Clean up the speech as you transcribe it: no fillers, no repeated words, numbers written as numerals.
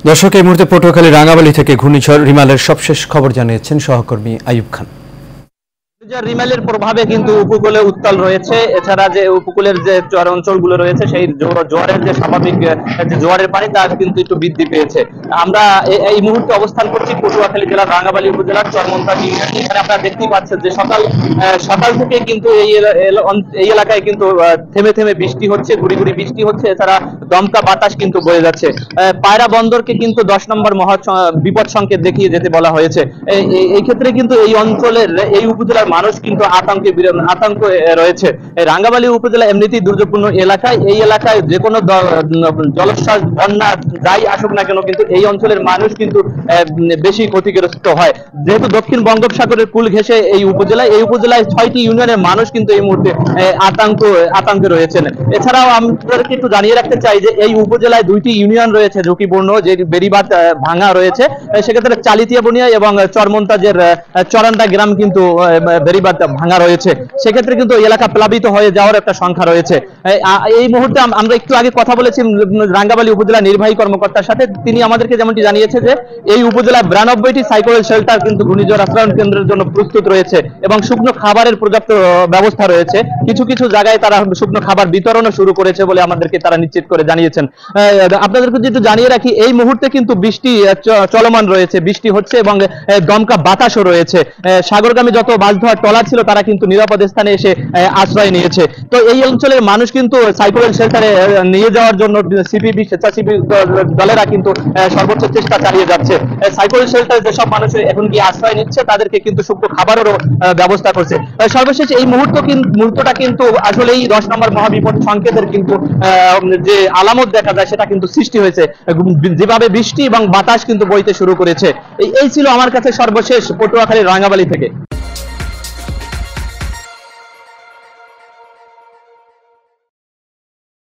দর্শক, এই মুহূর্তে পটুয়াখালী রাঙ্গাবালী থেকে ঘূর্ণিঝড় রিমালের সবশেষ খবর জানিয়েছেন সহকর্মী আইয়ুব খান। রিমেলের প্রভাবে কিন্তু উপকূলে উত্তাল রয়েছে। এছাড়া যে উপকূলের যে চর অঞ্চলগুলো রয়েছে সেই জোয়ারের যে স্বাভাবিক যে জোয়ারের পানি তা কিন্তু একটু বৃদ্ধি পেয়েছে। আমরা এই মুহূর্তে অবস্থান করছি পটুয়াখালী জেলার রাঙ্গাবালী উপজেলার চরমন্তা ইউনিয়নে। এখানে আপনারা দেখতেই পাচ্ছেন যে সকাল থেকে কিন্তু এই এলাকায় কিন্তু থেমে থেমে বৃষ্টি হচ্ছে, গুড়ি গুড়ি বৃষ্টি হচ্ছে। এছাড়া দমকা বাতাস কিন্তু বয়ে যাচ্ছে। পায়রা বন্দরকে কিন্তু 10 নম্বর বিপদ সংকেত দেখিয়ে যেতে বলা হয়েছে। এই ক্ষেত্রে কিন্তু এই অঞ্চলের এই উপজেলার মানুষ কিন্তু আতঙ্ক রয়েছে। রাঙ্গাবালী উপজেলা এমনিতেই দুর্যোগপূর্ণ এলাকায়, এই এলাকায় যে কোনো জলোচ্ছ্বাস, বন্যা যাই আসুক না কেন, কিন্তু এই অঞ্চলের মানুষ কিন্তু বেশি ক্ষতিগ্রস্ত হয়। যেহেতু দক্ষিণ বঙ্গোপসাগরের কুল ঘেঁষে এই উপজেলায় 6টি ইউনিয়নের মানুষ কিন্তু এই মুহূর্তে আতঙ্কে রয়েছেন। এছাড়াও আমাদেরকে একটু জানিয়ে রাখতে চাই যে এই উপজেলায় 2টি ইউনিয়ন রয়েছে ঝুঁকিপূর্ণ, যে বেড়িবাঁধ ভাঙা রয়েছে। সেক্ষেত্রে চালিতিয়া বনিয়া এবং চরমন্তাজের চরান্ডা গ্রাম কিন্তু বেড়িবাঁধ ভাঙা রয়েছে। সেক্ষেত্রে কিন্তু এলাকা প্লাবিত হয়ে যাওয়ার একটা সংখ্যা রয়েছে। এই মুহূর্তে আমরা একটু আগে কথা বলেছি রাঙ্গাবালী উপজেলা নির্বাহী কর্মকর্তার সাথে। তিনি আমাদেরকে যেমনটি জানিয়েছে যে এই উপজেলায় 92টি সাইকেল শেল্টার কিন্তু ঘূর্ণিঝড় আশ্রয়ণ কেন্দ্রের জন্য প্রস্তুত রয়েছে এবং শুকনো খাবারের পর্যাপ্ত ব্যবস্থা রয়েছে। কিছু কিছু জায়গায় তারা শুকনো খাবার বিতরণও শুরু করেছে বলে আমাদেরকে তারা নিশ্চিত করে জানিয়েছেন। আপনাদেরকে যেহেতু জানিয়ে রাখি, এই মুহূর্তে কিন্তু বৃষ্টি চলমান রয়েছে, বৃষ্টি হচ্ছে এবং দমকা বাতাসও রয়েছে। সাগরগামী যত মাছ ধোয়ার ট্রলার ছিল তারা কিন্তু নিরাপদ স্থানে এসে আশ্রয় নিয়েছে। তো এই অঞ্চলের মানুষ কিন্তু সাইক্লোন শেল্টারে নিয়ে যাওয়ার জন্য সিপিবি, স্বেচ্ছাসেবী দলেরা কিন্তু সর্বোচ্চ চেষ্টা চালিয়ে যাচ্ছে। সাইক্লোন শেল্টারে যেসব মানুষ এখন গিয়ে আশ্রয় নিচ্ছে তাদেরকে কিন্তু শুকনো খাবারেরও ব্যবস্থা করছে। সর্বশেষ এই মুহূর্তটা কিন্তু আসলেই 10 নম্বর মহাবিপদ সংকেতের কিন্তু যে আলামত দেখা যায় সেটা কিন্তু সৃষ্টি হয়েছে। যেভাবে বৃষ্টি এবং বাতাস কিন্তু বইতে শুরু করেছে। এই ছিল আমার কাছে সর্বশেষ পটুয়াখালী রাঙ্গাবালী থেকে।